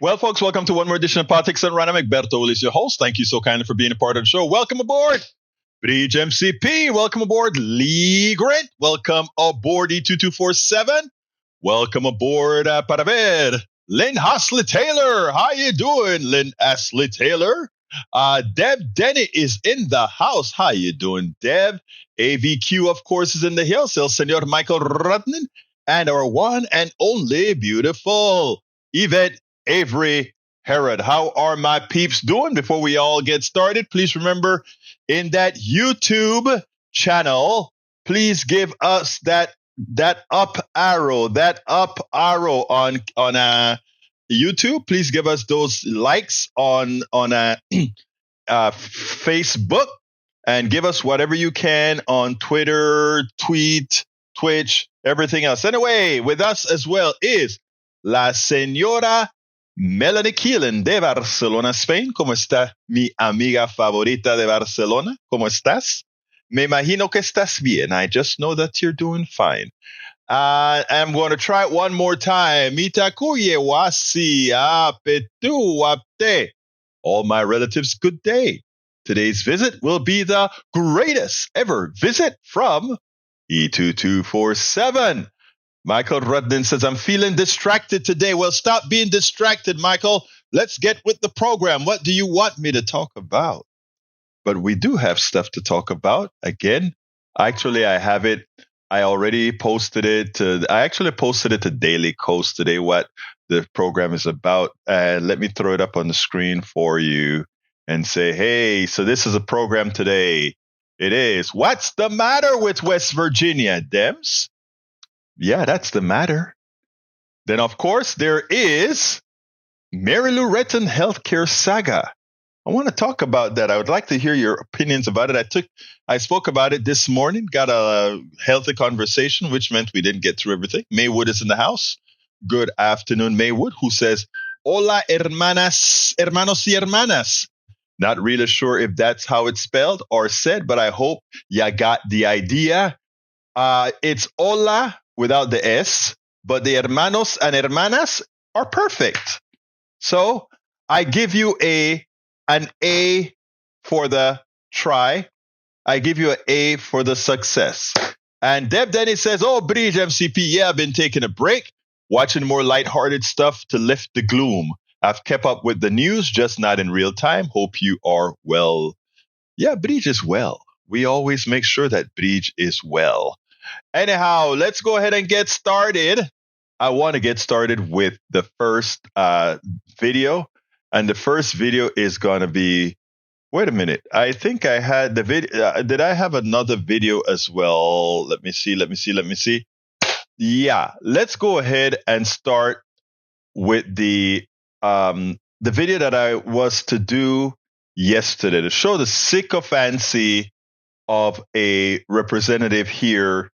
Well, folks, welcome to one more edition of Politics and Random. Egberto is your host. Thank you so kindly for being a part of the show. Welcome aboard, Bridge MCP. Welcome aboard, Lee Grant. Welcome aboard, E2247. Welcome aboard, para ver, Lynn Hasley-Taylor. How you doing, Lynn Hasley-Taylor? Deb Denny is in the house. How you doing, Deb? AVQ, of course, is in the house. El Senor Michael Rutnan. And our one and only beautiful Yvette Avery Herod. How are my peeps doing? Before we all get started, please remember in that YouTube channel, please give us that up arrow on YouTube. Please give us those likes on Facebook, and give us whatever you can on Twitter, Tweet, Twitch, everything else. Anyway, with us as well is la señora Melanie Keelan de Barcelona, Spain. ¿Cómo está mi amiga favorita de Barcelona? ¿Cómo estás? Me imagino que estás bien. I just know that you're doing fine. I'm going to try it one more time. Mitakuye wasi apetu apte. All my relatives, good day. Today's visit will be the greatest ever visit from E2247. Michael Rudden says, I'm feeling distracted today. Well, stop being distracted, Michael. Let's get with the program. What do you want me to talk about? But we do have stuff to talk about. Again, actually, I have it. I already posted it. I actually posted it to Daily Kos today, what the program is about. Let me throw it up on the screen for you and say, hey, so this is a program today. It is. What's the matter with West Virginia, Dems? Yeah, that's the matter. Then, of course, there is Mary Lou Retton healthcare saga. I want to talk about that. I would like to hear your opinions about it. I spoke about it this morning, got a healthy conversation, which meant we didn't get through everything. Maywood is in the house. Good afternoon, Maywood, who says, hola, hermanos y hermanas. Not really sure if that's how it's spelled or said, but I hope you got the idea. It's hola without the S, but the hermanos and hermanas are perfect. So I give you an A for the try. I give you an A for the success. And Deb Denny says, oh, Bridge MCP, yeah, I've been taking a break, watching more lighthearted stuff to lift the gloom. I've kept up with the news, just not in real time. Hope you are well. Yeah, Bridge is well. We always make sure that Bridge is well. Anyhow, let's go ahead and get started. I want to get started with the first video. And the first video is going to be, wait a minute. I think I had the video. Did I have another video as well? Let me see. Yeah, let's go ahead and start with the video that I was to do yesterday to show the sycophancy of a representative here.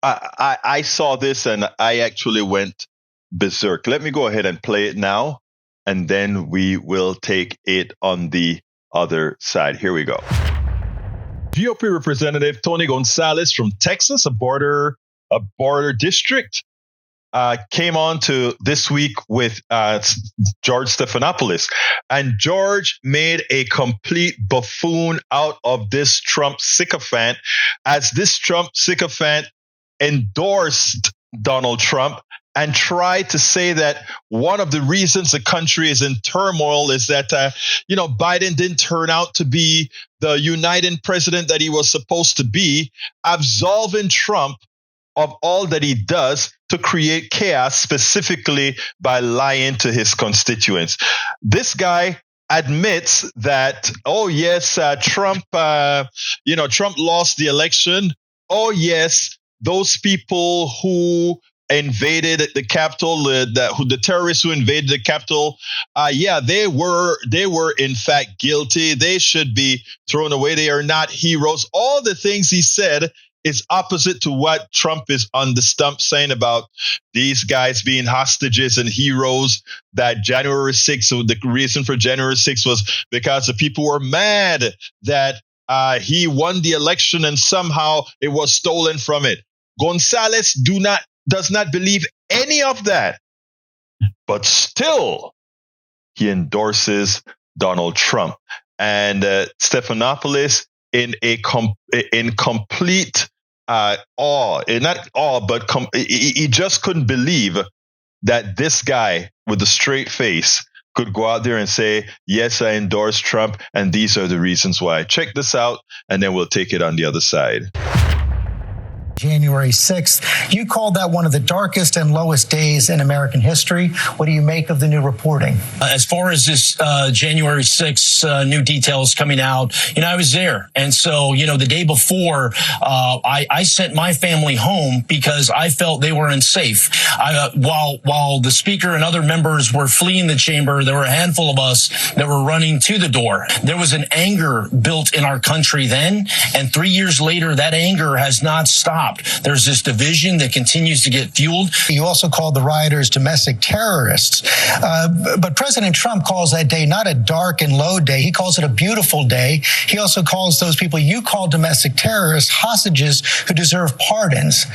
I saw this and I actually went berserk. Let me go ahead and play it now, and then we will take it on the other side. Here we go. GOP Representative Tony Gonzalez from Texas, a border district, came on to this week with George Stephanopoulos. And George made a complete buffoon out of this Trump sycophant, as this Trump sycophant endorsed Donald Trump and tried to say that one of the reasons the country is in turmoil is that, Biden didn't turn out to be the uniting president that he was supposed to be, absolving Trump of all that he does to create chaos, specifically by lying to his constituents. This guy admits that, oh yes, Trump lost the election. Oh yes, those people who invaded the Capitol, the terrorists who invaded the Capitol, they were in fact guilty. They should be thrown away. They are not heroes. All the things he said is opposite to what Trump is on the stump saying about these guys being hostages and heroes, that January 6th, so the reason for January 6th was because the people were mad that he won the election and somehow it was stolen from it. Gonzalez does not believe any of that. but still he endorses Donald Trump. And Stephanopoulos in complete awe, not awe, but he just couldn't believe that this guy with a straight face could go out there and say, yes, I endorse Trump, and these are the reasons why. Check this out, and then we'll take it on the other side. January 6th. You called that one of the darkest and lowest days in American history. What do you make of the new reporting? As far as this January 6th new details coming out, I was there. And so, the day before, I sent my family home because I felt they were unsafe. While the speaker and other members were fleeing the chamber, there were a handful of us that were running to the door. There was an anger built in our country then, and 3 years later, that anger has not stopped. There's this division that continues to get fueled. You also called the rioters domestic terrorists. But President Trump calls that day not a dark and low day. He calls it a beautiful day. He also calls those people you call domestic terrorists hostages who deserve pardons.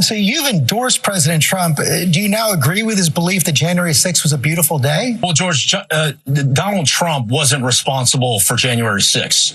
So you've endorsed President Trump. Do you now agree with his belief that January 6th was a beautiful day? Well, George, Donald Trump wasn't responsible for January 6th.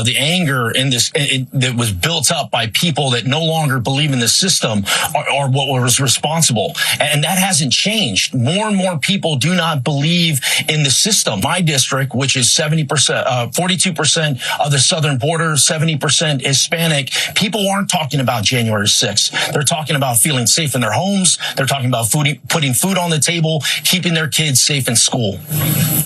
The anger in this that was built up by people that no longer believe in the system are what was responsible. And that hasn't changed. More and more people do not believe in the system. My district, which is 42% of the southern border, 70% Hispanic, people aren't talking about January 6th. They're talking about feeling safe in their homes. They're talking about putting food on the table, keeping their kids safe in school.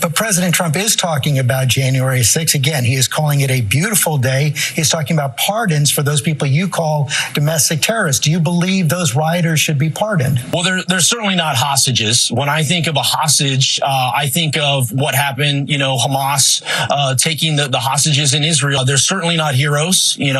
But President Trump is talking about January 6th. Again, he is calling it a beautiful day. He's talking about pardons for those people you call domestic terrorists. Do you believe those rioters should be pardoned? Well, they're certainly not hostages. When I think of a hostage, I think of what happened, Hamas taking the hostages in Israel. They're certainly not heroes. They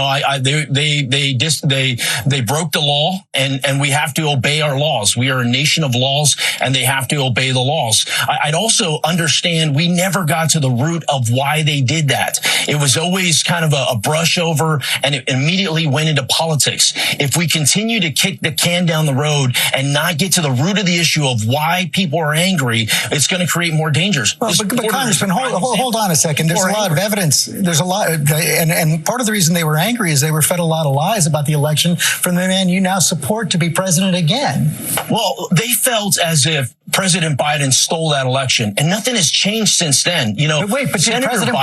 broke the law, and we have to obey our laws. We are a nation of laws, and they have to obey the laws. I'd also understand we never got to the root of why they did that. It was always kind of a brush over, and it immediately went into politics. If we continue to kick the can down the road and not get to the root of the issue of why people are angry, it's going to create more dangers. Well, but Congressman, hold on a second. There's a lot of evidence. There's a lot, and part of the reason they were angry is they were fed a lot of lies about the election from the man you now support to be president again. Well, they felt as if President Biden stole that election, and nothing has changed since then. But wait, but did President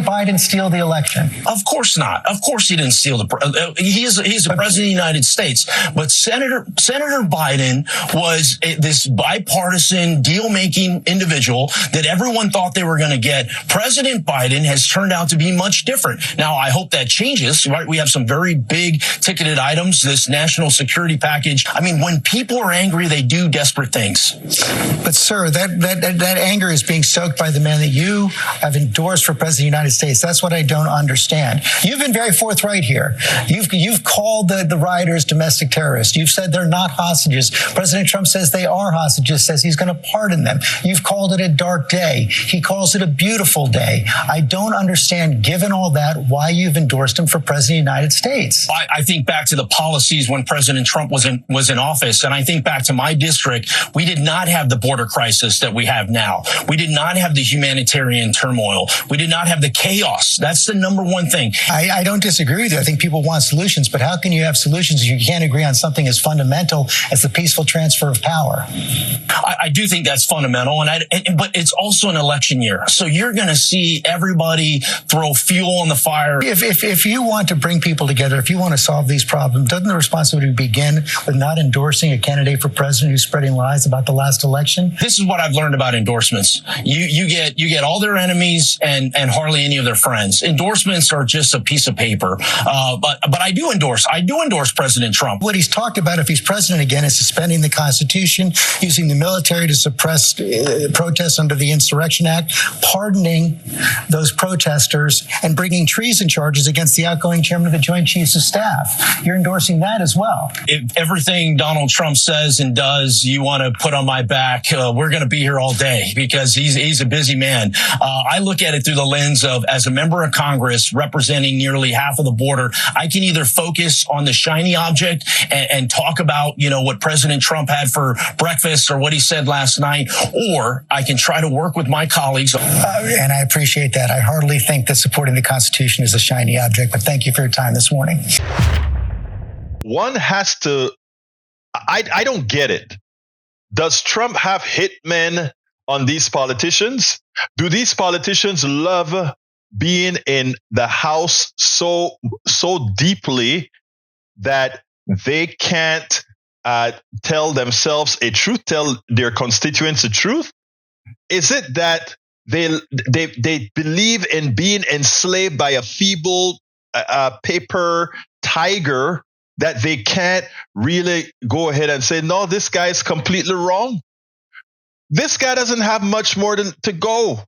Biden steal the election? Of course not. Of course he didn't steal he's the president of the United States. But Senator Biden was this bipartisan deal-making individual that everyone thought they were going to get. President Biden has turned out to be much different. Now, I hope that changes, right? We have some very big ticketed items, this national security package. I mean, when people are angry, they do desperate things. But sir, that anger is being stoked by the man that you have endorsed for president of the United States. That's what I don't understand. You've been very forthright here. You've called the rioters domestic terrorists. You've said they're not hostages. President Trump says they are hostages, says he's going to pardon them. You've called it a dark day. He calls it a beautiful day. I don't understand, given all that, why you've endorsed him for president of the United States. I think back to the policies when President Trump was in office, and I think back to my district. We did not have the border crisis that we have now. We did not have the humanitarian turmoil. We did not have the chaos. That's the number one thing. I don't disagree with you. I think people want solutions, but how can you have solutions if you can't agree on something as fundamental as the peaceful transfer of power? I do think that's fundamental, but it's also an election year. So you're going to see everybody throw fuel on the fire. If you want to bring people together, if you want to solve these problems, doesn't the responsibility begin with not endorsing a candidate for president who's spreading lies about the last election? This is what I've learned about endorsements. You get all their enemies and hardly any of their friends. Endorsements are just a piece of paper. But I do endorse President Trump. What he's talked about, if he's president again, is suspending the Constitution, using the military to suppress protests under the Insurrection Act, pardoning those protesters, and bringing treason charges against the outgoing chairman of the Joint Chiefs of Staff. You're endorsing that as well. If everything Donald Trump says and does, you want want to put on my back. We're going to be here all day because he's a busy man. I look at it through the lens of, as a member of Congress representing nearly half of the border, I can either focus on the shiny object and talk about, what President Trump had for breakfast or what he said last night, or I can try to work with my colleagues. And I appreciate that. I hardly think that supporting the Constitution is a shiny object, but thank you for your time this morning. One has to, I don't get it. Does Trump have hitmen on these politicians? Do these politicians love being in the House so deeply that they can't tell themselves a truth, tell their constituents the truth? Is it that they believe in being enslaved by a feeble paper tiger that they can't really go ahead and say, no, this guy is completely wrong? This guy doesn't have much more to go,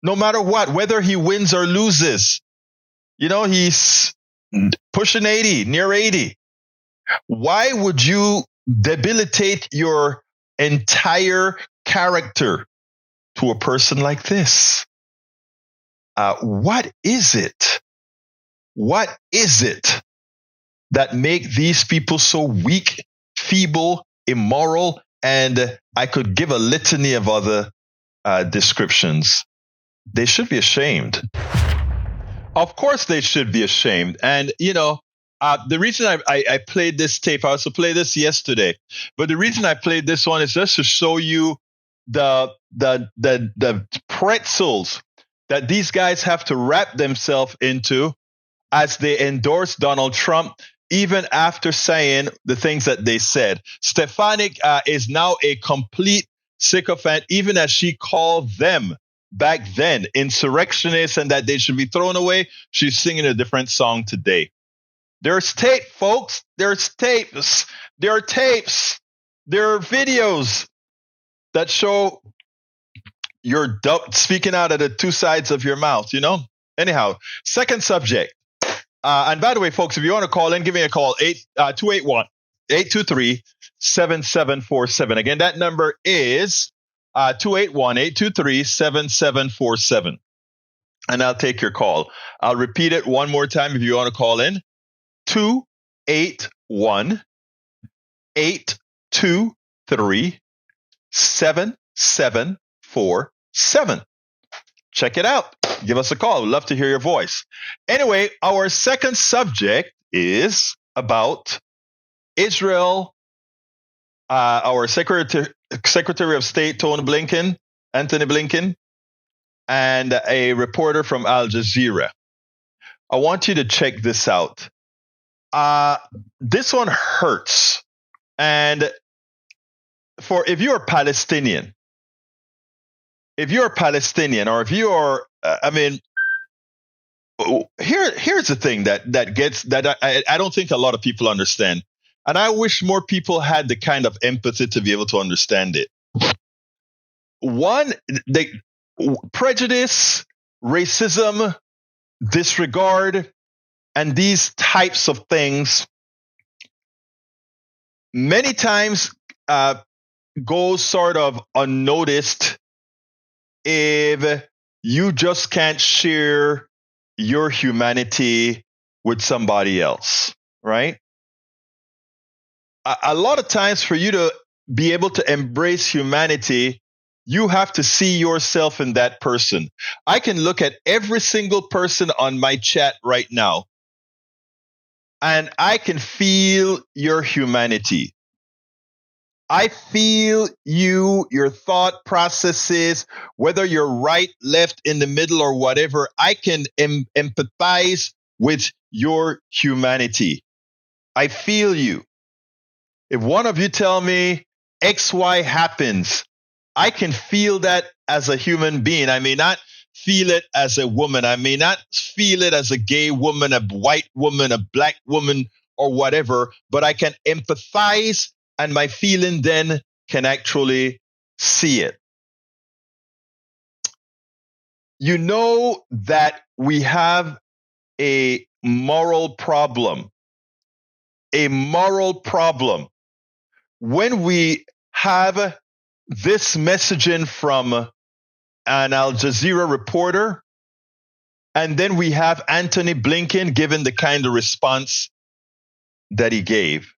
no matter what, whether he wins or loses. He's pushing 80, near 80. Why would you debilitate your entire character to a person like this? What is it? What is it that make these people so weak, feeble, immoral? And I could give a litany of other descriptions. They should be ashamed. Of course they should be ashamed. And, the reason I played this tape, I also played this yesterday, but the reason I played this one is just to show you the pretzels that these guys have to wrap themselves into as they endorse Donald Trump, even after saying the things that they said. Stefanik is now a complete sycophant, even as she called them back then insurrectionists and that they should be thrown away. She's singing a different song today. There's tape, folks. There's tapes. There are tapes. There are videos that show you're speaking out of the two sides of your mouth, Anyhow, second subject. And by the way, folks, if you want to call in, give me a call, 281-823-7747. Again, that number is 281-823-7747. And I'll take your call. I'll repeat it one more time if you want to call in. 281-823-7747. Check it out. Give us a call. We'd love to hear your voice. Anyway, our second subject is about Israel. Our Secretary of State, Anthony Blinken, and a reporter from Al Jazeera. I want you to check this out. This one hurts. And if you're Palestinian, or if you are, here's the thing that I don't think a lot of people understand. And I wish more people had the kind of empathy to be able to understand it. One, prejudice, racism, disregard, and these types of things many times go sort of unnoticed if you just can't share your humanity with somebody else, right? A lot of times for you to be able to embrace humanity, you have to see yourself in that person. I can look at every single person on my chat right now, and I can feel your humanity. I feel your thought processes, whether you're right, left, in the middle, or whatever. I can empathize with your humanity. I feel you. If one of you tell me XY happens, I can feel that as a human being. I may not feel it as a woman. I may not feel it as a gay woman, a white woman, a black woman, or whatever, but I can empathize, and my feeling then can actually see it. You know that we have a moral problem. A moral problem. When we have this messaging from an Al Jazeera reporter, and then we have Antony Blinken giving the kind of response that he gave.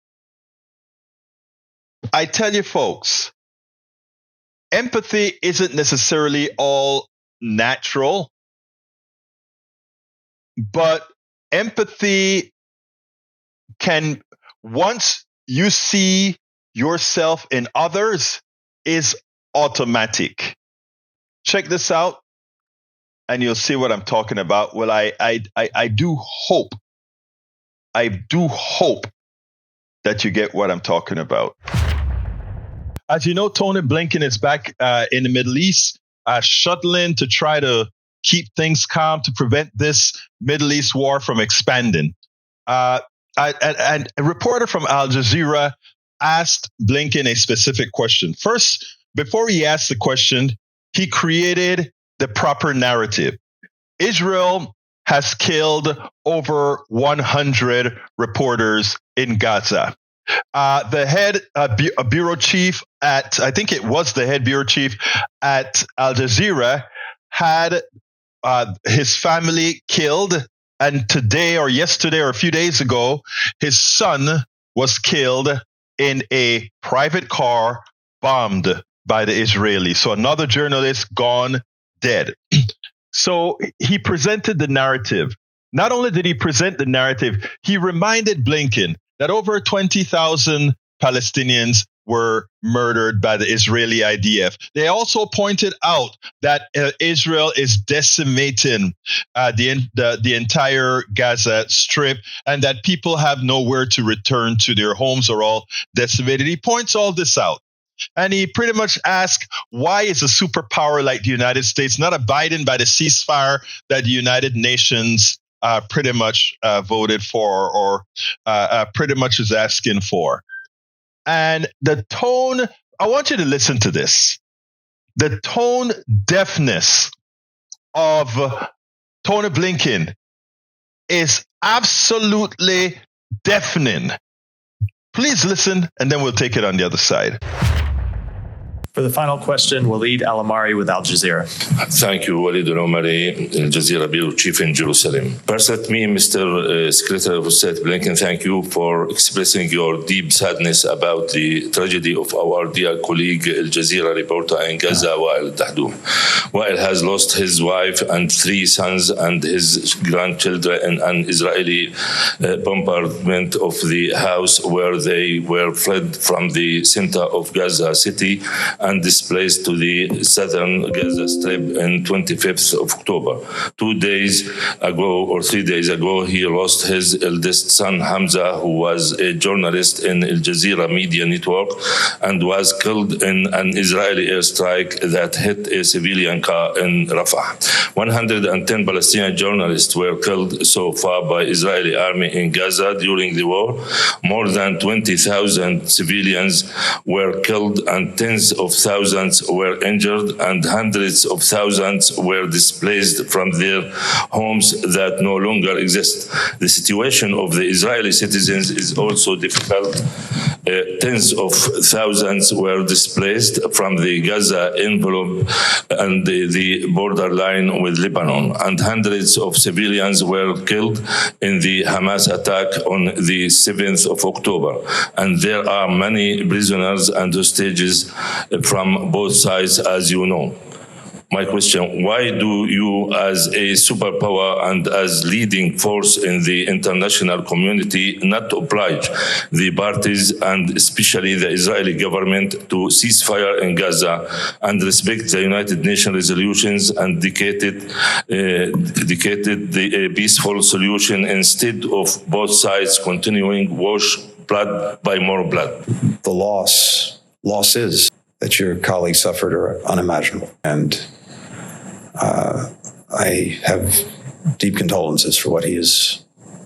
I tell you, folks, empathy isn't necessarily all natural, but empathy can, once you see yourself in others, is automatic. Check this out, and you'll see what I'm talking about. Well, I do hope that you get what I'm talking about. As you know, Tony Blinken is back in the Middle East, shuttling to try to keep things calm to prevent this Middle East war from expanding. And a reporter from Al Jazeera asked Blinken a specific question. First, before he asked the question, he created the proper narrative. Israel has killed over 100 reporters in Gaza. The head bureau chief at, I think it was the head bureau chief at Al Jazeera, had his family killed. And today or yesterday or a few days ago, his son was killed in a private car bombed by the Israelis. So another journalist gone dead. So he presented the narrative. Not only did he present the narrative, he reminded Blinken that over 20,000 Palestinians were murdered by the Israeli IDF. They also pointed out that Israel is decimating the entire Gaza Strip, and that people have nowhere to return to. Their homes are all decimated. He points all this out. And he pretty much asked, why is a superpower like the United States not abiding by the ceasefire that the United Nations pretty much voted for, or pretty much is asking for? And the tone, I want you to listen to this. The tone deafness of Tony Blinken is absolutely deafening. Please listen, and then we'll take it on the other side. For the final question, Walid Al-Amari with Al Jazeera. Thank you, Walid Al-Amari, Al Jazeera Bureau Chief in Jerusalem. First, let me, Mr. Secretary of State Blinken, thank you for expressing your deep sadness about the tragedy of our dear colleague, Al Jazeera reporter in Gaza, Wael Dahdoum. Wael has lost his wife and 3 sons and his grandchildren in an Israeli bombardment of the house where they were fled from the center of Gaza City and displaced to the southern Gaza Strip on 25th of October. 2 days ago or 3 days ago, he lost his eldest son, Hamza, who was a journalist in Al Jazeera media network and was killed in an Israeli airstrike that hit a civilian car in Rafah. 110 Palestinian journalists were killed so far by Israeli army in Gaza during the war. More than 20,000 civilians were killed and tens of thousands were injured, and hundreds of thousands were displaced from their homes that no longer exist. The situation of the Israeli citizens is also difficult. Tens of thousands were displaced from the Gaza envelope and the borderline with Lebanon, and hundreds of civilians were killed in the Hamas attack on the 7th of October. And there are many prisoners and hostages from both sides, as you know. My question, why do you, as a superpower and as leading force in the international community, not oblige the parties and especially the Israeli government to ceasefire in Gaza and respect the United Nations resolutions and dedicated the peaceful solution instead of both sides continuing wash blood by more blood? The losses that your colleagues suffered are unimaginable. And I have deep condolences for what he has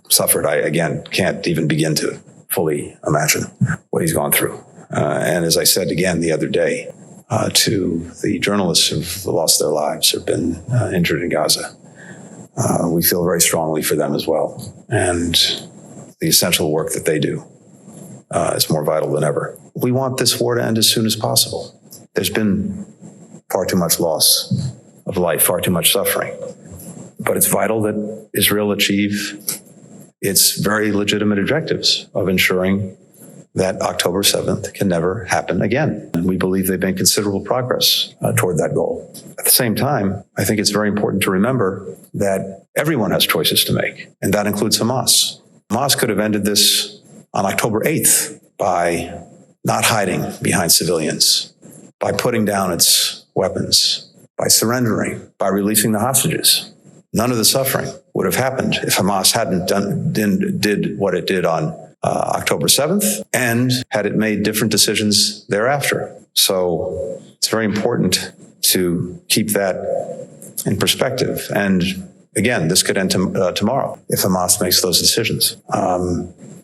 suffered. I, again, can't even begin to fully imagine what he's gone through. And as I said again the other day to the journalists who've lost their lives or been injured in Gaza, we feel very strongly for them as well. And the essential work that they do is more vital than ever. we want this war to end as soon as possible. There's been far too much loss of life, far too much suffering. But it's vital that Israel achieve its very legitimate objectives of ensuring that October 7th can never happen again. And we believe they've made considerable progress toward that goal. At the same time, I think it's very important to remember that everyone has choices to make, and that includes Hamas. Hamas could have ended this on October 8th by not hiding behind civilians, by putting down its weapons, by surrendering, by releasing the hostages. None of the suffering would have happened if Hamas hadn't did what it did on October 7th, and had it made different decisions thereafter. So it's very important to keep that in perspective. And again, this could end tomorrow if Hamas makes those decisions.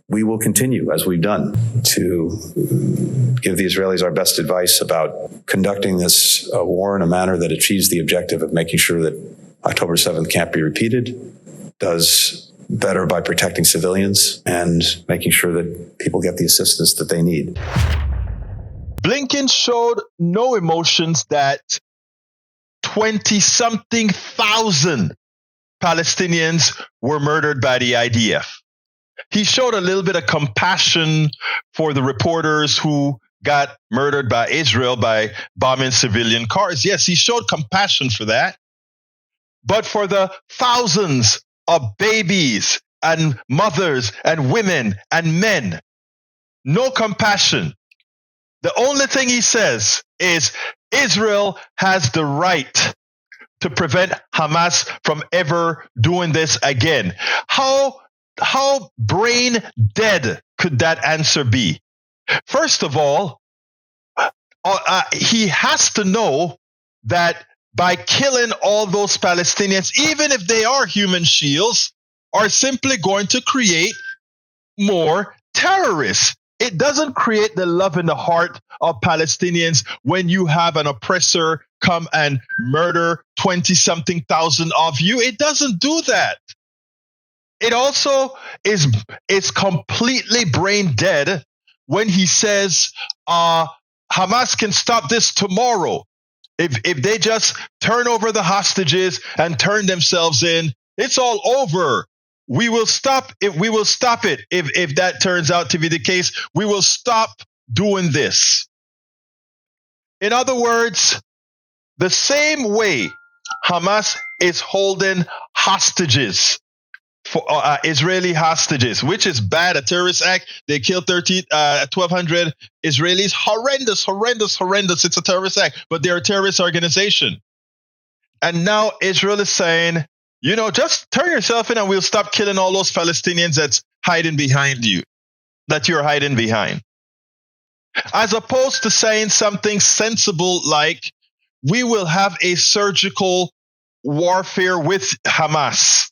We will continue, as we've done, to give the Israelis our best advice about conducting this war in a manner that achieves the objective of making sure that October 7th can't be repeated, does better by protecting civilians and making sure that people get the assistance that they need. Blinken showed no emotions that 20-something thousand Palestinians were murdered by the IDF. He showed a little bit of compassion for the reporters who got murdered by Israel by bombing civilian cars. Yes, he showed compassion for that. But for the thousands of babies and mothers and women and men, no compassion. The only thing he says is Israel has the right to prevent Hamas from ever doing this again. How brain dead could that answer be? First of all, he has to know that by killing all those Palestinians, even if they are human shields, are simply going to create more terrorists. It doesn't create the love in the heart of Palestinians when you have an oppressor come and murder 20-something thousand of you. It doesn't do that. It also is completely brain dead when he says Hamas can stop this tomorrow. If they just turn over the hostages and turn themselves in, it's all over. We will stop it. We will stop it. If that turns out to be the case, we will stop doing this. In other words, the same way Hamas is holding hostages, for Israeli hostages, which is bad, a terrorist act. They killed 1,200 Israelis. Horrendous. It's a terrorist act, but they're a terrorist organization. And now Israel is saying, just turn yourself in and we'll stop killing all those Palestinians that's hiding behind you, that you're hiding behind. As opposed to saying something sensible like, we will have a surgical warfare with Hamas.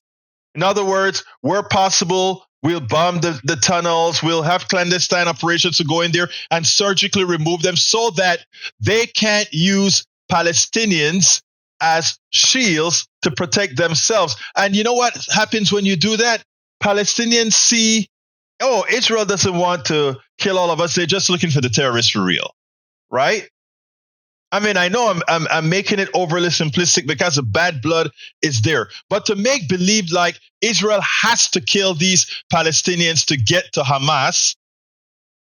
In other words, where possible, we'll bomb the tunnels, we'll have clandestine operations to go in there and surgically remove them so that they can't use Palestinians as shields to protect themselves. And you know what happens when you do that? Palestinians see, Israel doesn't want to kill all of us. They're just looking for the terrorists for real, right? I mean, I know I'm making it overly simplistic because the bad blood is there. But to make believe like Israel has to kill these Palestinians to get to Hamas,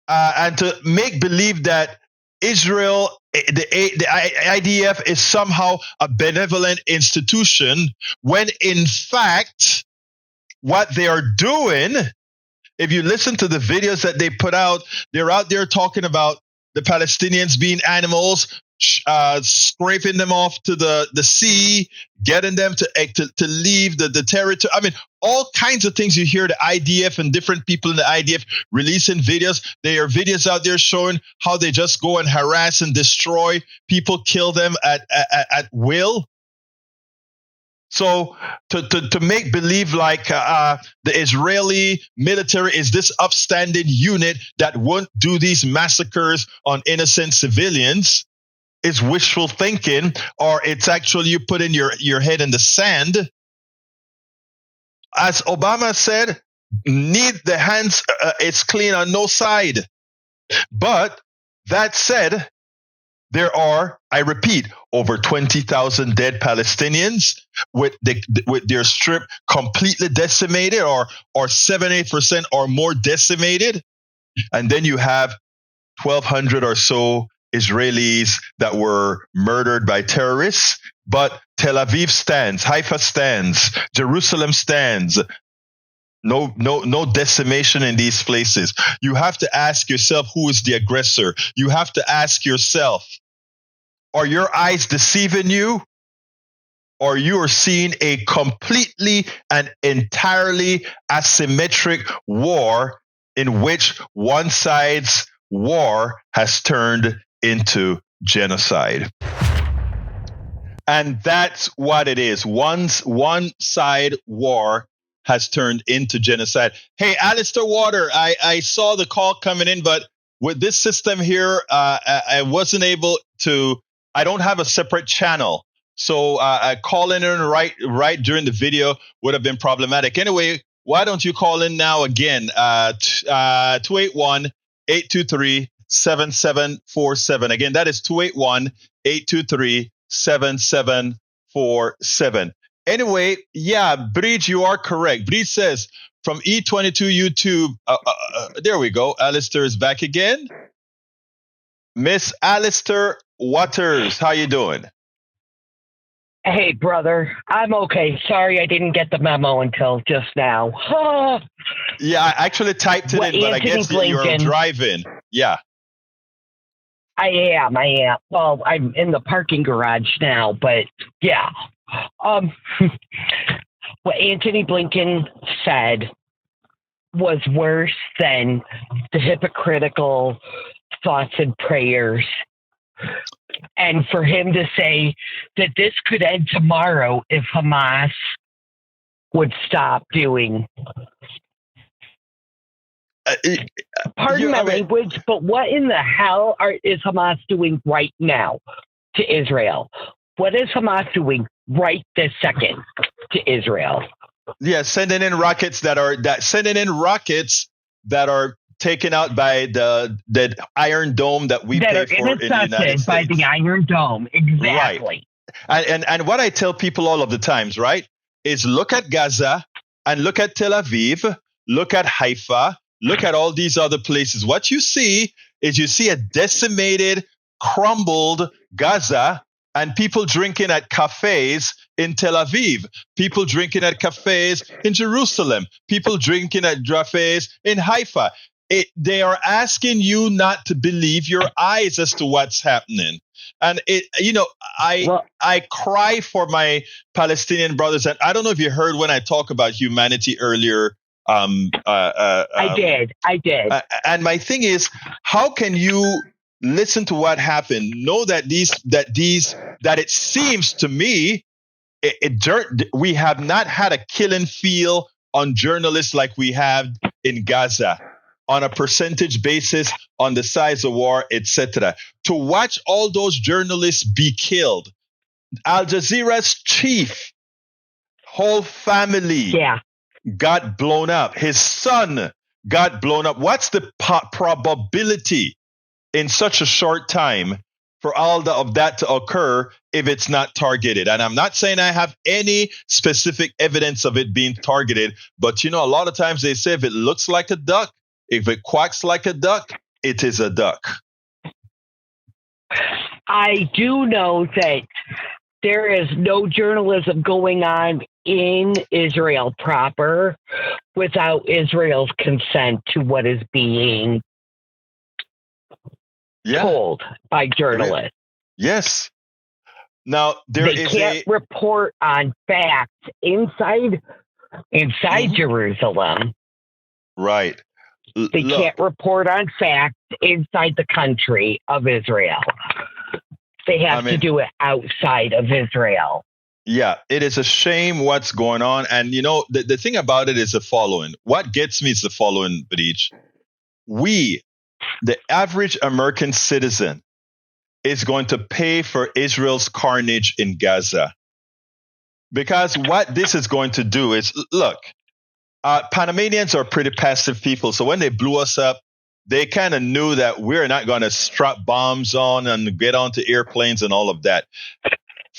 and to make believe that Israel, the IDF is somehow a benevolent institution, when in fact, what they are doing, if you listen to the videos that they put out, they're out there talking about the Palestinians being animals, scraping them off to the sea, getting them to leave the territory. I mean, all kinds of things you hear the IDF and different people in the IDF releasing videos. There are videos out there showing how they just go and harass and destroy people, kill them at will. So to make believe like the Israeli military is this upstanding unit that won't do these massacres on innocent civilians is wishful thinking, or it's actually you putting your head in the sand. As Obama said, need the hands, it's clean on no side. But That said, there are, I repeat, over 20,000 dead Palestinians with their strip completely decimated, or 78% or more decimated. And then you have 1,200 or so Israelis that were murdered by terrorists. But Tel Aviv stands, Haifa stands, Jerusalem stands. No decimation in these places. You have to ask yourself, who is the aggressor? You have to ask yourself, are your eyes deceiving you? Or you are seeing a completely and entirely asymmetric war in which one side's war has turned into genocide. And that's what it is. One side war has turned into genocide. Hey, Alistair Water, I saw the call coming in, but with this system here, I wasn't able to, I don't have a separate channel. So calling in right during the video would have been problematic. Anyway, why don't you call in now again? 281-823-7747. Again, that is 281-823-7747. Anyway, yeah, Bridge, you are correct. Bridge says from E22 YouTube, there we go. Alistair is back again. Miss Alistair Waters, how you doing? Hey, brother. I'm okay. Sorry I didn't get the memo until just now. Yeah, I actually typed it in, but I guess you're driving. Yeah. I am. Well, I'm in the parking garage now, but yeah. What Antony Blinken said was worse than the hypocritical thoughts and prayers. And for him to say that this could end tomorrow if Hamas would stop doing, pardon my language, but what in the hell is Hamas doing right now to Israel? What is Hamas doing right this second to Israel? Yeah, sending in rockets that are taken out by the Iron Dome that we pay for in the United States. By the Iron Dome, exactly. Right. And what I tell people all of the times, right, is look at Gaza and look at Tel Aviv, look at Haifa, look at all these other places. What you see is a decimated, crumbled Gaza, and people drinking at cafes in Tel Aviv, people drinking at cafes in Jerusalem, people drinking at cafes in Haifa. They are asking you not to believe your eyes as to what's happening. And I cry for my Palestinian brothers. And I don't know if you heard when I talk about humanity earlier. I did. And my thing is, how can you listen to what happened? Know that it seems to me, we have not had a killing feel on journalists like we have in Gaza, on a percentage basis, on the size of war, etc. To watch all those journalists be killed, Al Jazeera's chief, whole family got blown up. His son got blown up. What's the probability in such a short time for all of that to occur if it's not targeted? And I'm not saying I have any specific evidence of it being targeted, but a lot of times they say if it looks like a duck, if it quacks like a duck, it is a duck. I do know that there is no journalism going on in Israel proper without Israel's consent to what is being told by journalists. Yes. Now, they can't report on facts inside Jerusalem. Right. They can't report on facts inside the country of Israel. They have to do it outside of Israel. Yeah, it is a shame what's going on. And, the thing about it is the following. What gets me is the following, Breach. We, the average American citizen, is going to pay for Israel's carnage in Gaza. Because what this is going to do is, look, Panamanians are pretty passive people. So when they blew us up, they kind of knew that we're not going to strap bombs on and get onto airplanes and all of that.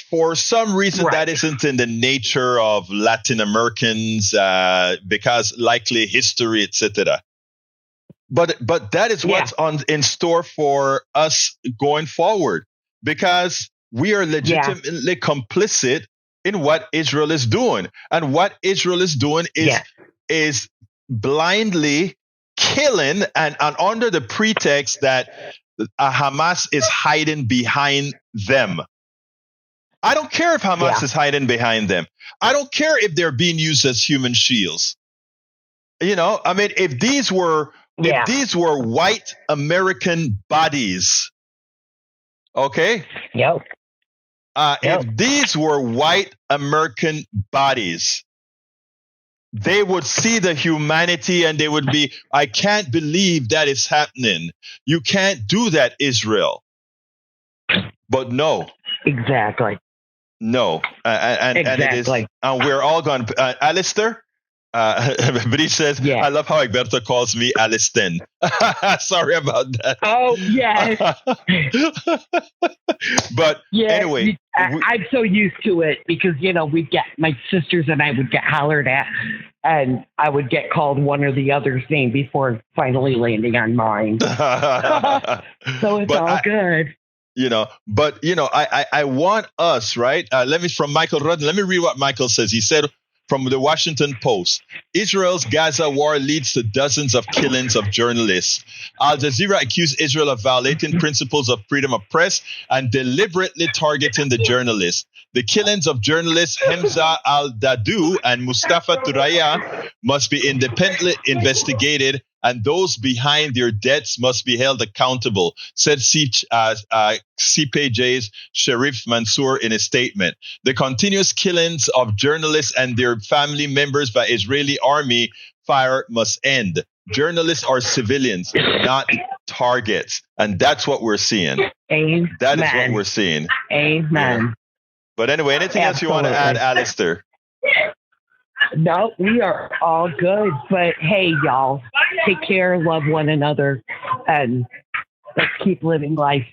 For some reason, that isn't in the nature of Latin Americans, because likely history, etc. But that is what's in store for us going forward, because we are legitimately complicit in what Israel is doing, and what Israel is doing is blindly killing, and under the pretext that Hamas is hiding behind them. I don't care if Hamas is hiding behind them. I don't care if they're being used as human shields. You know, I mean, if these were white American bodies, okay? Yep. If these were white American bodies, they would see the humanity and they would be, I can't believe that is happening. You can't do that, Israel. But no. Exactly. No. And it is, and we're all going, Alistair? But he says, I love how Egberto calls me Aliston. Sorry about that. Oh, yes. But anyway. I'm so used to it because, you know, my sisters and I would get hollered at, and I would get called one or the other's name before finally landing on mine. So it's all good. You know, but, you know, I want us, right? From Michael Rudden, let me read what Michael says. He said, from the Washington Post, Israel's Gaza war leads to dozens of killings of journalists. Al Jazeera accused Israel of violating principles of freedom of press and deliberately targeting the journalists. The killings of journalists Hamza al-Dadou and Mustafa Turaya must be independently investigated, and those behind their deaths must be held accountable, said CPJ's Sharif Mansour in a statement. The continuous killings of journalists and their family members by Israeli army fire must end. Journalists are civilians, not targets. And that's what we're seeing. Amen. That is what we're seeing. Amen. Yeah. But anyway, anything else you want to add, Alistair? No, we are all good. But hey, y'all, take care, love one another, and let's keep living life.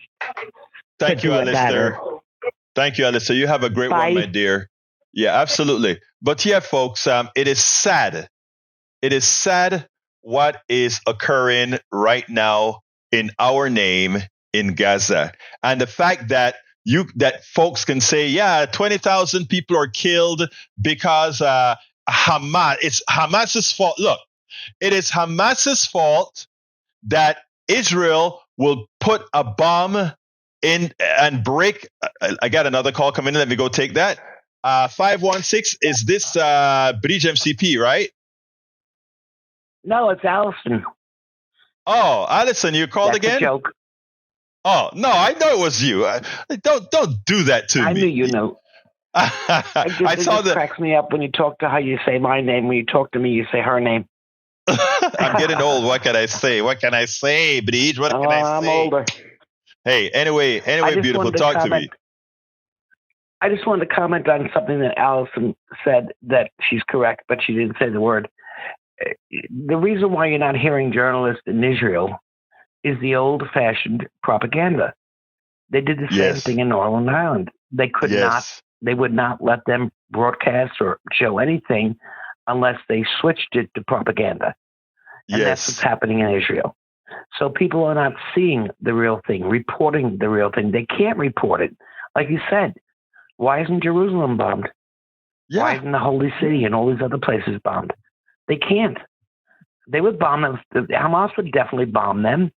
Thank you, Alistair. Thank you, Alistair. You have a great one, my dear. Yeah, absolutely. But yeah, folks, it is sad. It is sad what is occurring right now in our name in Gaza. And the fact that folks can say, 20,000 people are killed because Hamas. It's Hamas's fault. Look, it is Hamas's fault that Israel will put a bomb in and break. I got another call coming in. Let me go take that. 516, is this Bridge MCP, right? No, it's Allison. Oh, Allison, you called That's again? A joke. Oh, no, I know it was you. Don't do that to me. I knew you know. It just cracks me up when you talk to how you say my name. When you talk to me, you say her name. I'm getting old. What can I say? What can I say, Bridge? What can I say? I'm older. Hey, anyway, beautiful. Talk to me. I just wanted to comment on something that Allison said, that she's correct, but she didn't say the word. The reason why you're not hearing journalists in Israel is the old-fashioned propaganda. They did the same thing in Northern Ireland. They could not. They would not let them broadcast or show anything unless they switched it to propaganda. And that's what's happening in Israel. So people are not seeing the real thing, reporting the real thing. They can't report it. Like you said, why isn't Jerusalem bombed? Yeah. Why isn't the Holy City and all these other places bombed? They can't. They would bomb them. Hamas would definitely bomb them.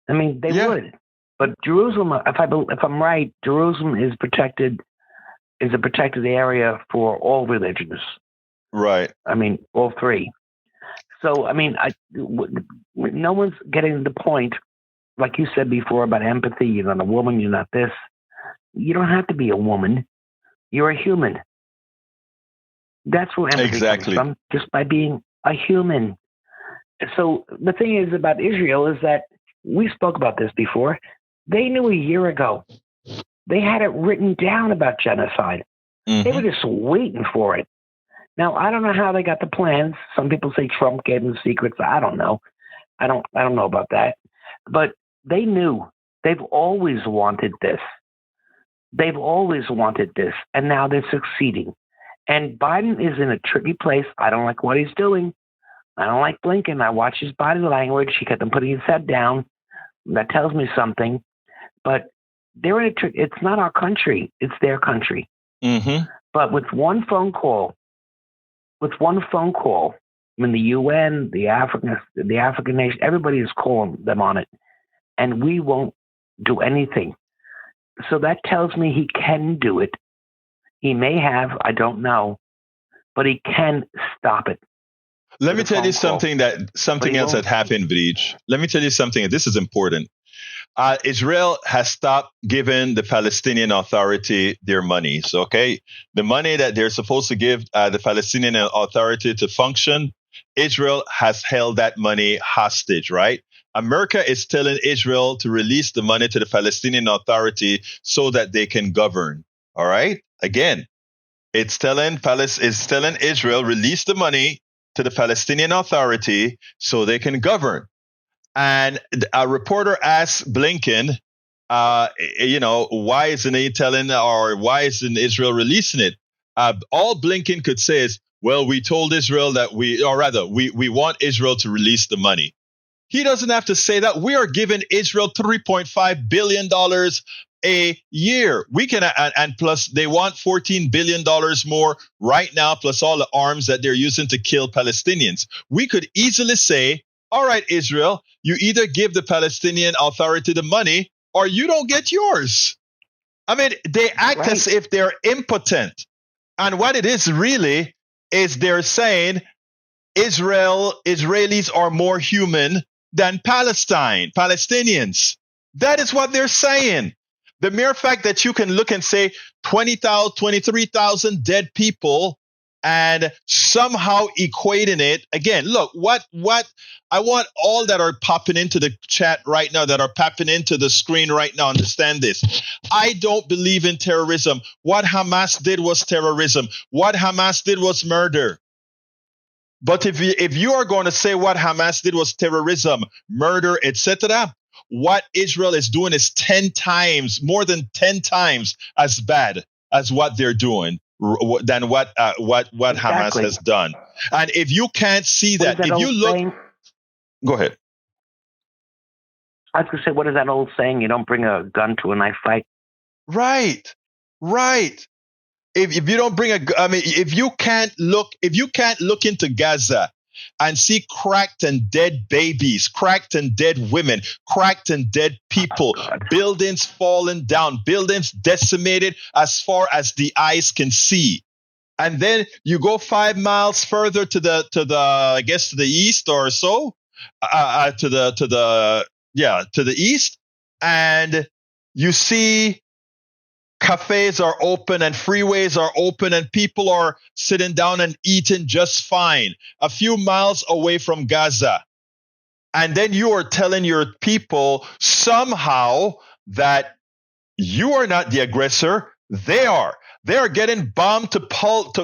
I mean, they would. But Jerusalem, if I'm right, Jerusalem is protected. Is a protected area for all religions. Right. I mean, all three. So, I mean, no one's getting the point, like you said before, about empathy. You're not a woman. You're not this. You don't have to be a woman. You're a human. That's where empathy comes from, just by being a human. So the thing is about Israel is that we spoke about this before. They knew a year ago. They had it written down about genocide. Mm-hmm. They were just waiting for it. Now, I don't know how they got the plans. Some people say Trump gave them secrets. I don't know. I don't know about that. But they knew. They've always wanted this. They've always wanted this, and now they're succeeding. And Biden is in a tricky place. I don't like what he's doing. I don't like Blinken. I watch his body language. He kept him putting his head down. That tells me something. But they're in it's not our country. It's their country. Mm-hmm. But with one phone call, I mean, the UN, the African nation, everybody is calling them on it. And we won't do anything. So that tells me he can do it. He may have, I don't know, but he can stop it. Let me tell you something else that happened, Breach. Let me tell you something. This is important. Israel has stopped giving the Palestinian Authority their monies. Okay, the money that they're supposed to give the Palestinian Authority to function, Israel has held that money hostage. Right? America is telling Israel to release the money to the Palestinian Authority so that they can govern. All right. Again, it's telling Israel release the money to the Palestinian Authority so they can govern. And a reporter asked Blinken, why isn't he telling, or why isn't Israel releasing it? All Blinken could say is, well, we told Israel that we want Israel to release the money. He doesn't have to say that. We are giving Israel $3.5 billion a year. We can, and plus they want $14 billion more right now, plus all the arms that they're using to kill Palestinians. We could easily say, all right, Israel, you either give the Palestinian Authority the money or you don't get yours. I mean, they act as if they're impotent. And what it is really is they're saying Israelis are more human than Palestinians. That is what they're saying. The mere fact that you can look and say 20,000, 23,000 dead people and somehow equating it again. Look, what I want all that are popping into the chat right now, that are popping into the screen right now, understand this. I don't believe in terrorism. What Hamas did was terrorism. What Hamas did was murder. But if you are going to say what Hamas did was terrorism, murder, etc., what Israel is doing is more than 10 times as bad as what they're doing than what Hamas has done. And if you can't see that, if you look, go ahead. I was going to say, what is that old saying? You don't bring a gun to a knife fight. Right. If you don't bring if you can't look into Gaza and see cracked and dead babies, cracked and dead women, cracked and dead people, buildings falling down, buildings decimated as far as the eyes can see. And then you go 5 miles further to the I guess to the east or so, to the east, and you see cafes are open and freeways are open and people are sitting down and eating just fine a few miles away from Gaza. And then you are telling your people somehow that you are not the aggressor. They are. They are getting bombed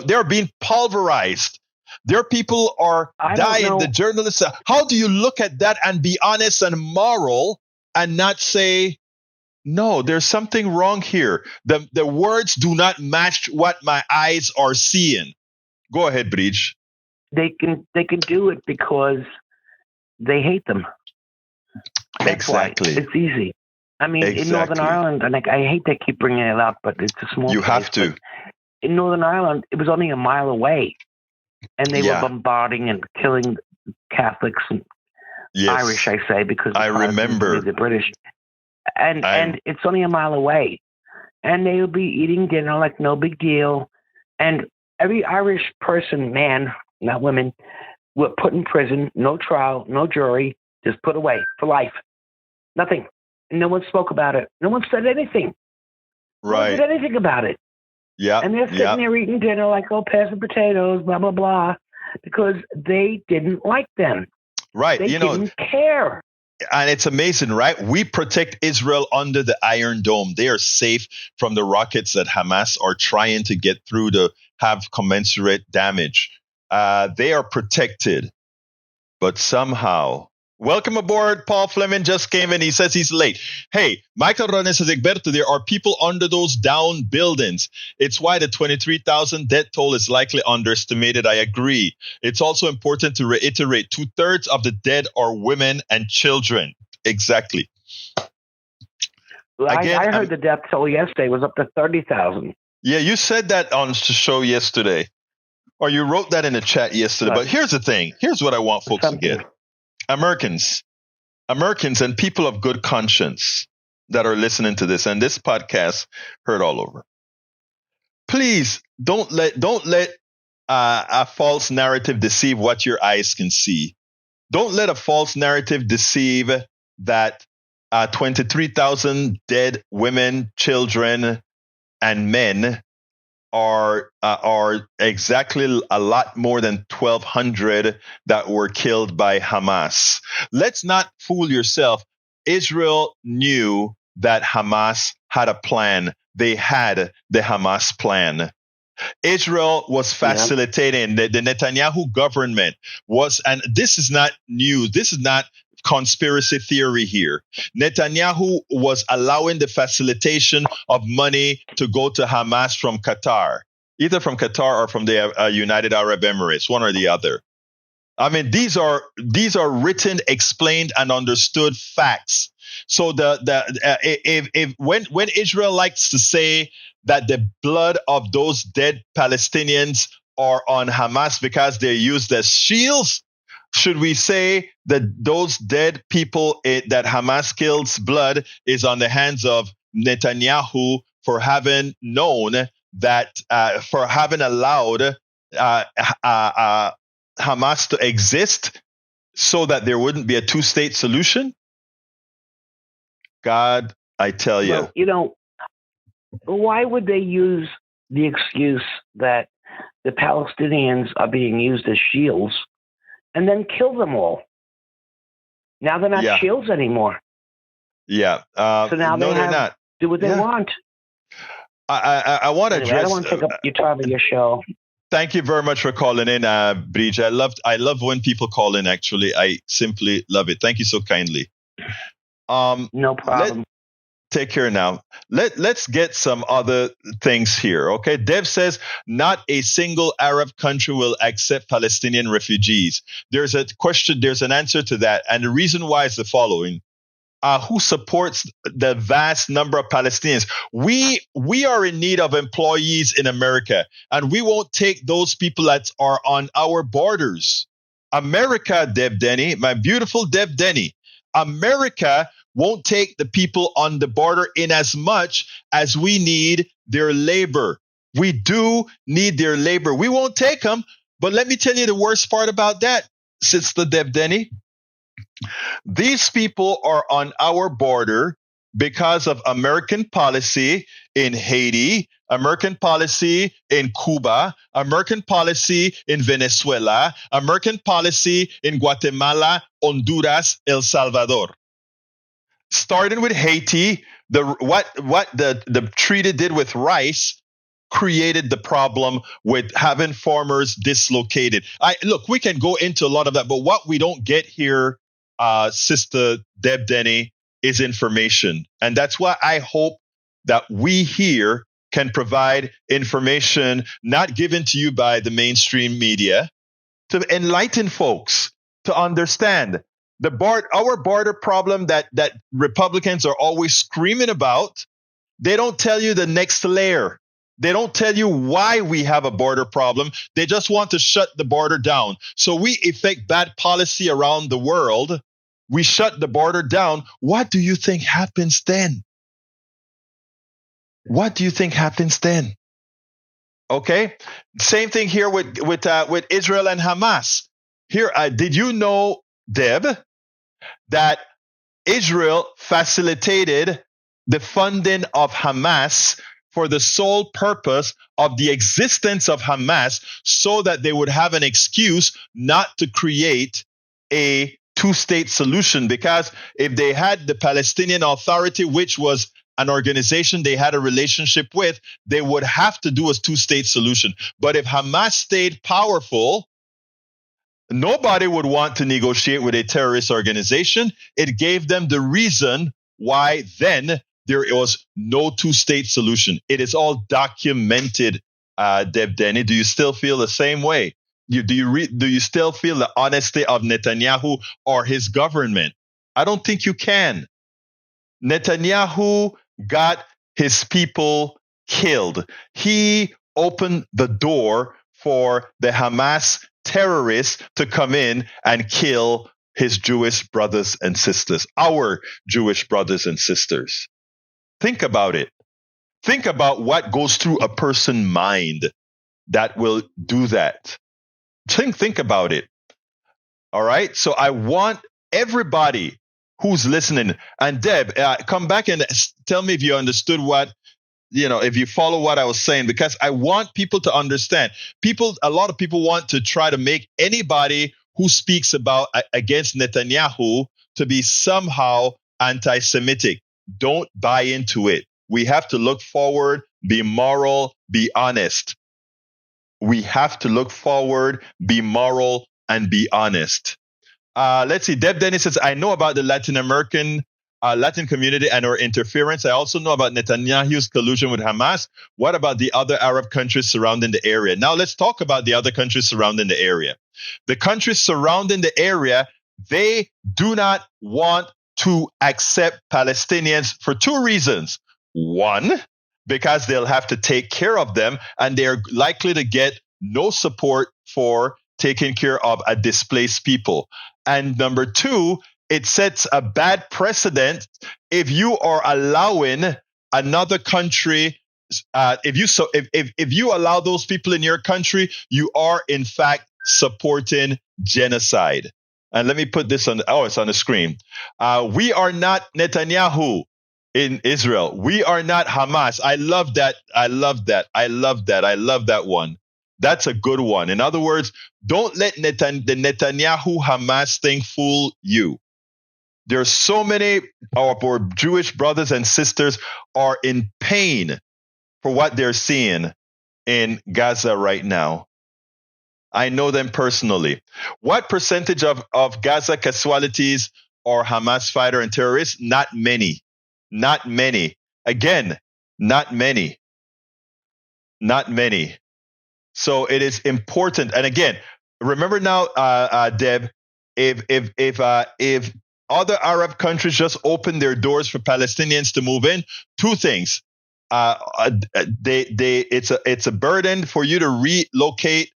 they're being pulverized. Their people are dying. The journalists. How do you look at that and be honest and moral and not say, no, there's something wrong here. The words do not match what my eyes are seeing. Go ahead, Breach. They can do it because they hate them. That's exactly. Why. It's easy. I mean, in Northern Ireland, and I hate to keep bringing it up, but it's a small place. You have to. In Northern Ireland, it was only a mile away, and they were bombarding and killing Catholics and Irish, I say, because I remember the British. And it's only a mile away. And they will be eating dinner like no big deal. And every Irish person, man, not women, were put in prison, no trial, no jury, just put away for life. Nothing. And no one spoke about it. No one said anything. Right. No one did anything about it. Yeah. And they're sitting there eating dinner like, passing potatoes, blah, blah, blah, because they didn't like them. Right. They didn't care. And it's amazing, right? We protect Israel under the Iron Dome. They are safe from the rockets that Hamas are trying to get through to have commensurate damage. They are protected. But somehow Welcome aboard. Paul Fleming just came in. He says he's late. Hey, Michael Rones says, Egberto, there are people under those down buildings. It's why the 23,000 death toll is likely underestimated. I agree. It's also important to reiterate 2/3 of the dead are women and children. Exactly. Again, I heard the death toll yesterday was up to 30,000. Yeah, you said that on the show yesterday. Or you wrote that in the chat yesterday. But here's the thing. Here's what I want folks to get. Americans and people of good conscience that are listening to this and this podcast heard all over. Please don't let a false narrative deceive what your eyes can see. Don't let a false narrative deceive that 23,000 dead women, children, and men are exactly a lot more than 1,200 that were killed by Hamas. Let's not fool yourself. Israel knew that Hamas had a plan. They had the Hamas plan. Israel was facilitating the Netanyahu government was, and this is not new. This is not conspiracy theory here. Netanyahu was allowing the facilitation of money to go to Hamas from Qatar, either from Qatar or from the United Arab Emirates, one or the other. I mean, these are written, explained, and understood facts. So when Israel likes to say that the blood of those dead Palestinians are on Hamas because they're used as shields, should we say that those dead people that Hamas killed's blood is on the hands of Netanyahu for having known that, for having allowed Hamas to exist so that there wouldn't be a two-state solution? God, I tell you. Well, why would they use the excuse that the Palestinians are being used as shields and then kill them all? Now they're not shields anymore. Yeah. So now they're not. Do what they want. I want to address. I don't want to take up your time of your show. Thank you very much for calling in, Bridge. I love when people call in. Actually, I simply love it. Thank you so kindly. No problem. Take care now. Let's get some other things here. Okay. Dev says not a single Arab country will accept Palestinian refugees. There's a question. There's an answer to that. And the reason why is the following. Who supports the vast number of Palestinians? We are in need of employees in America, and we won't take those people that are on our borders. America, Deb Denny, my beautiful Deb Denny, America won't take the people on the border in as much as we need their labor. We do need their labor. We won't take them, but let me tell you the worst part about that, Sister Deb Denny. These people are on our border because of American policy in Haiti, American policy in Cuba, American policy in Venezuela, American policy in Guatemala, Honduras, El Salvador. Starting with Haiti, what the treaty did with rice created the problem with having farmers dislocated. Look, we can go into a lot of that, but what we don't get here, Sister Deb Denny, is information. And that's why I hope that we here can provide information not given to you by the mainstream media to enlighten folks to understand our border problem that Republicans are always screaming about. They don't tell you the next layer. They don't tell you why we have a border problem. They just want to shut the border down. So we effect bad policy around the world. We shut the border down. What do you think happens then? What do you think happens then? Okay. Same thing here with Israel and Hamas. Here, did you know, Deb, that Israel facilitated the funding of Hamas for the sole purpose of the existence of Hamas so that they would have an excuse not to create a two-state solution? Because if they had the Palestinian Authority, which was an organization they had a relationship with, they would have to do a two-state solution. But if Hamas stayed powerful, Nobody would want to negotiate with a terrorist organization. It gave them the reason why then there was no two-state solution. It is all documented, Deb Denny. Do you still feel the same way? Do you still feel the honesty of Netanyahu or his government? I don't think you can. Netanyahu got his people killed. He opened the door for the Hamas terrorists to come in and kill his Jewish brothers and sisters, our Jewish brothers and sisters. Think about it. Think about what goes through a person's mind that will do that. Think about it. All right. So I want everybody who's listening, and Deb, come back and tell me if you understood if you follow what I was saying, because I want people to understand. A lot of people want to try to make anybody who speaks against Netanyahu to be somehow anti-Semitic. Don't buy into it. We have to look forward, be moral, be honest. We have to look forward, be moral, and be honest. Let's see. Deb Dennis says, I know about the Latin community and our interference. I also know about Netanyahu's collusion with Hamas. What about the other Arab countries surrounding the area? Now let's talk about the other countries surrounding the area. The countries surrounding the area, they do not want to accept Palestinians for two reasons. One, because they'll have to take care of them, and they're likely to get no support for taking care of a displaced people. And number two, it sets a bad precedent if you are allowing another country. If you allow those people in your country, you are in fact supporting genocide. And let me put this on. It's on the screen. We are not Netanyahu in Israel. We are not Hamas. I love that. I love that one. That's a good one. In other words, don't let the Netanyahu Hamas thing fool you. There are so many of our Jewish brothers and sisters are in pain for what they're seeing in Gaza right now. I know them personally. What percentage of Gaza casualties are Hamas fighter and terrorists? Not many. Not many. Again, not many. Not many. So it is important. And again, remember now, Deb, if other Arab countries just open their doors for Palestinians to move in, two things. It's a burden for you to relocate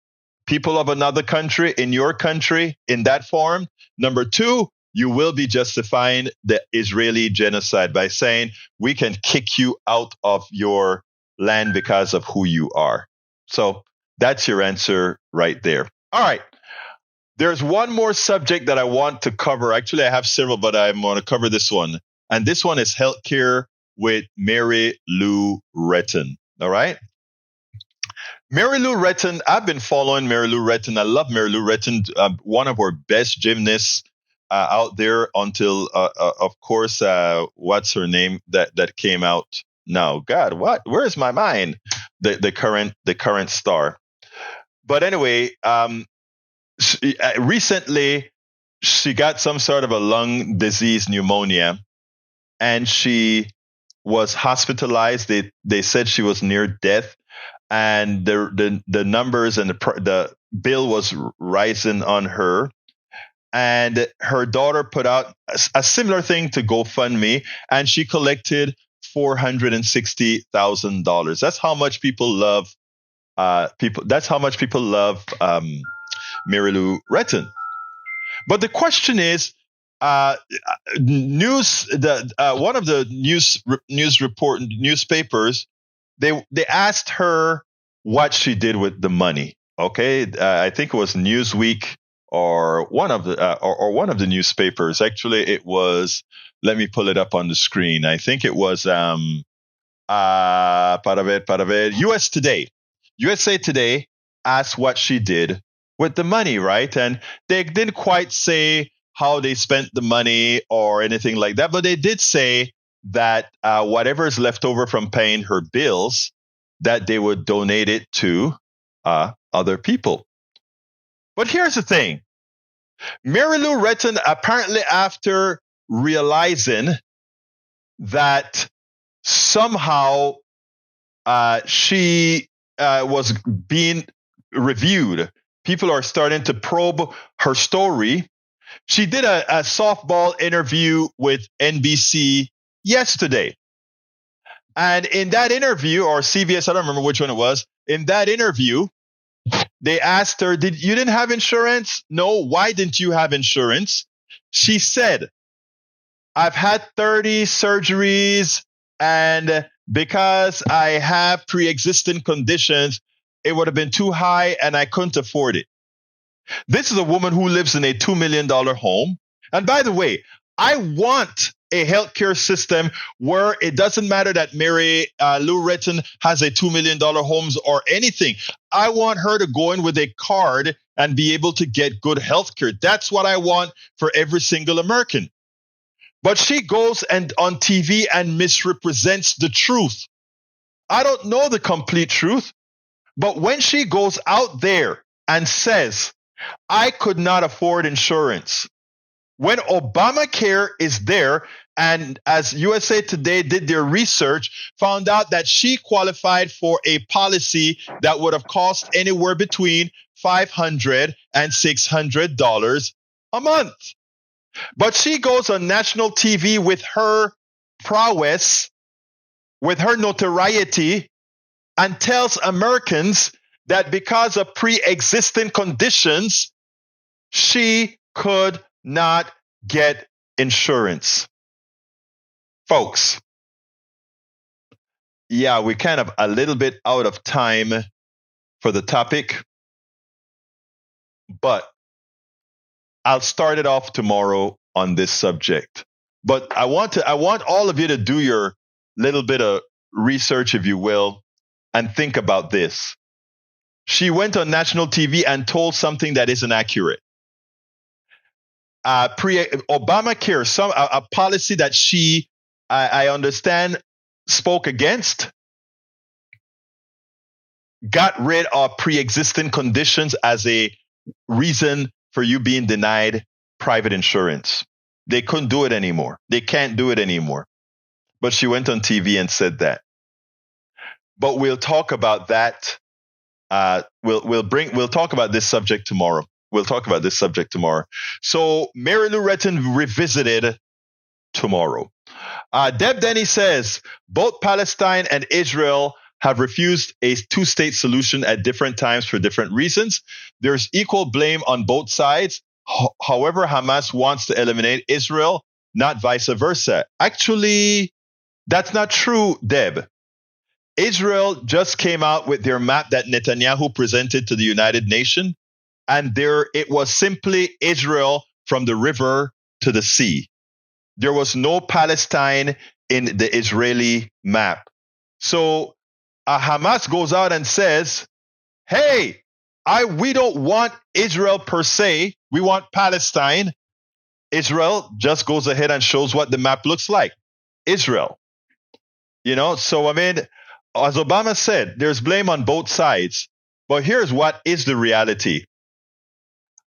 people of another country in your country in that form. Number two, you will be justifying the Israeli genocide by saying we can kick you out of your land because of who you are. So that's your answer right there. All right. There's one more subject that I want to cover. Actually, I have several, but I want to cover this one. And this one is healthcare with Mary Lou Retton. All right. Mary Lou Retton, I've been following Mary Lou Retton. I love Mary Lou Retton, one of our best gymnasts out there until, of course, what's her name that came out now? God, what? Where's my mind? The current star. But anyway, recently she got some sort of a lung disease, pneumonia, and she was hospitalized. They said she was near death, and the numbers and the bill was rising on her. And her daughter put out a similar thing to GoFundMe, and she collected $460,000. That's how much people love people. That's how much people love Mary Lou Retton. But the question is, one of the newspapers, they asked her what she did with the money. Okay, I think it was Newsweek or one of the newspapers. Actually, it was. Let me pull it up on the screen. I think it was US Today. USA Today asked what she did with the money, right? And they didn't quite say how they spent the money or anything like that, but they did say that whatever is left over from paying her bills, that they would donate it to other people. But here's the thing. Mary Lou Retton, apparently after realizing that somehow she was being reviewed, people are starting to probe her story. She did a softball interview with NBC yesterday. And in that interview, or CBS, I don't remember which one it was, in that interview, they asked her, you didn't have insurance? No. Why didn't you have insurance? She said, I've had 30 surgeries, and because I have pre-existing conditions, it would have been too high and I couldn't afford it. This is a woman who lives in a $2 million home. And by the way, I want a healthcare system where it doesn't matter that Mary Lou Retton has a $2 million homes or anything. I want her to go in with a card and be able to get good healthcare. That's what I want for every single American. But she goes and on TV and misrepresents the truth. I don't know the complete truth, but when she goes out there and says, I could not afford insurance, when Obamacare is there, and as USA Today did their research, found out that she qualified for a policy that would have cost anywhere between $500 and $600 a month. But she goes on national TV with her prowess, with her notoriety, and tells Americans that because of pre-existing conditions, she could not get insurance. Folks, yeah, we're kind of a little bit out of time for the topic, but I'll start it off tomorrow on this subject. But I want all of you to do your little bit of research, if you will, and think about this. She went on national TV and told something that isn't accurate. Obamacare, a policy that she, I understand, spoke against, got rid of pre-existing conditions as a reason for you being denied private insurance. They couldn't do it anymore. They can't do it anymore. But she went on TV and said that. But we'll talk about that. We'll talk about this subject tomorrow. We'll talk about this subject tomorrow. So Mary Lou Retton revisited tomorrow. Deb Denny says both Palestine and Israel have refused a two-state solution at different times for different reasons. There's equal blame on both sides. However, Hamas wants to eliminate Israel, not vice versa. Actually, that's not true, Deb. Israel just came out with their map that Netanyahu presented to the United Nations, and it was simply Israel from the river to the sea. There was no Palestine in the Israeli map. So Hamas goes out and says, hey, we don't want Israel per se. We want Palestine. Israel just goes ahead and shows what the map looks like. Israel. So I mean, as Obama said, there's blame on both sides. But here's what is the reality.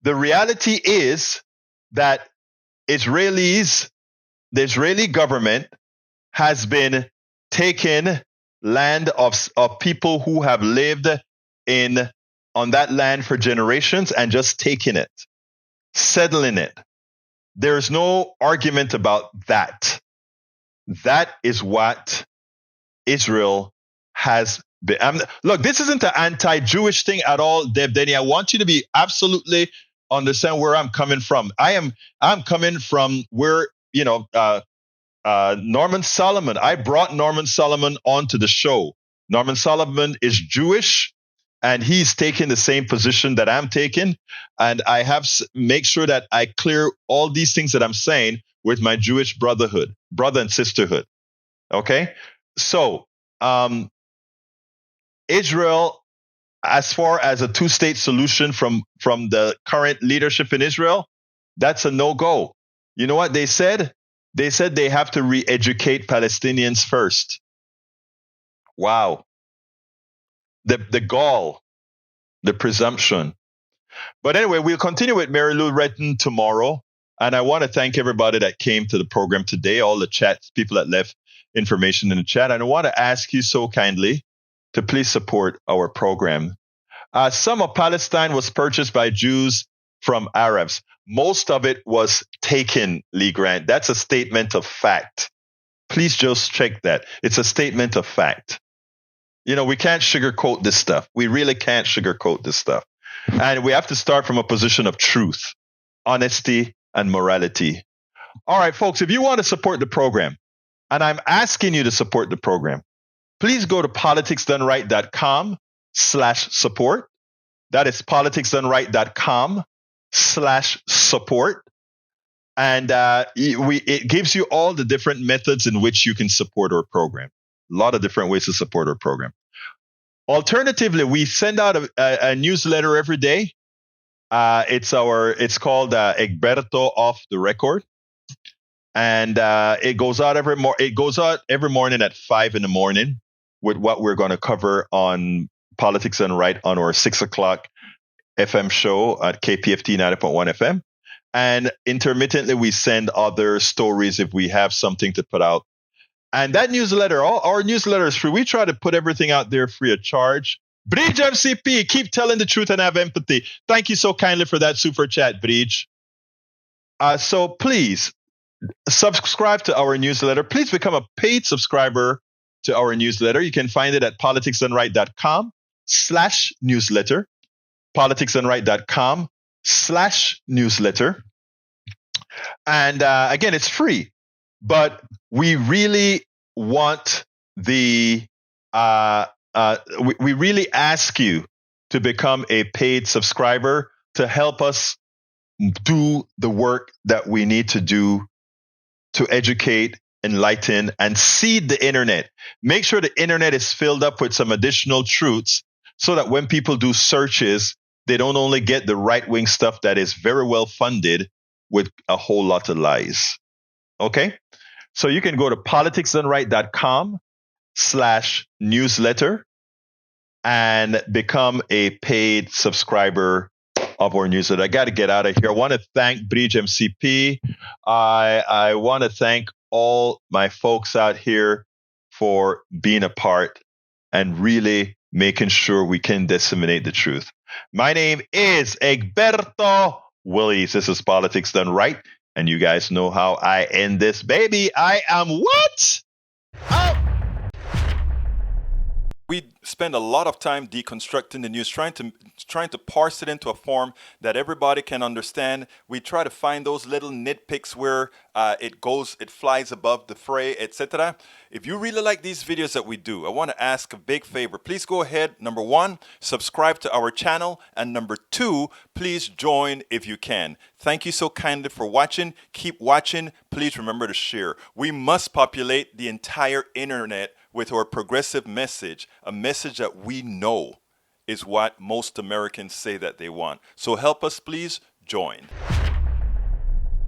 The reality is that the Israeli government has been taking land of people who have lived on that land for generations and just taking it, settling it. There's no argument about that. That is what Israel has been. Look, this isn't an anti-Jewish thing at all, Deb Denny. I want you to be absolutely understand where I'm coming from. I'm coming from where, Norman Solomon. I brought Norman Solomon onto the show. Norman Solomon is Jewish, and he's taking the same position that I'm taking. And I have make sure that I clear all these things that I'm saying with my Jewish brother and sisterhood. Okay? So, Israel, as far as a two-state solution from the current leadership in Israel, that's a no-go. You know what they said? They said they have to re-educate Palestinians first. Wow. The gall, the presumption. But anyway, we'll continue with Mary Lou Retton tomorrow. And I want to thank everybody that came to the program today, all the chats, people that left information in the chat. And I want to ask you so kindly to please support our program. Some of Palestine was purchased by Jews from Arabs. Most of it was taken, Lee Grant. That's a statement of fact. Please just check that. It's a statement of fact. You know, we can't sugarcoat this stuff. We really can't sugarcoat this stuff. And we have to start from a position of truth, honesty, and morality. All right, folks, if you want to support the program, and I'm asking you to support the program, please go to politicsdoneright.com/support. That is politicsdoneright.com/support. And it gives you all the different methods in which you can support our program. A lot of different ways to support our program. Alternatively, we send out a newsletter every day. It's called Egberto Off the Record. And it goes out every morning at 5 a.m. with what we're going to cover on Politics Done Right on our 6 o'clock FM show at KPFT 90.1 FM. And intermittently, we send other stories if we have something to put out. And that newsletter, our newsletter is free. We try to put everything out there free of charge. Bridge MCP, keep telling the truth and have empathy. Thank you so kindly for that super chat, Bridge. So please subscribe to our newsletter. Please become a paid subscriber to our newsletter. You can find it at politicsdoneright.com/newsletter. politicsdoneright.com/newsletter. And again, it's free. But we really want we really ask you to become a paid subscriber to help us do the work that we need to do to educate, enlighten, and seed the internet. Make sure the internet is filled up with some additional truths so that when people do searches, they don't only get the right-wing stuff that is very well funded with a whole lot of lies. Okay? So you can go to politicsdoneright.com/newsletter and become a paid subscriber of our newsletter. I got to get out of here. I want to thank Bridge MCP. I want to thank all my folks out here for being a part and really making sure we can disseminate the truth. My name is Egberto Willies. This is Politics Done Right. And you guys know how I end this, baby. I am what? Oh. We spend a lot of time deconstructing the news, trying to parse it into a form that everybody can understand. We try to find those little nitpicks where it flies above the fray, etc. If you really like these videos that we do, I want to ask a big favor. Please go ahead, number 1, subscribe to our channel, and number 2, please join if you can. Thank you so kindly for watching. Keep watching. Please remember to share. We must populate the entire internet with our progressive message, a message that we know is what most Americans say that they want. So help us, please join.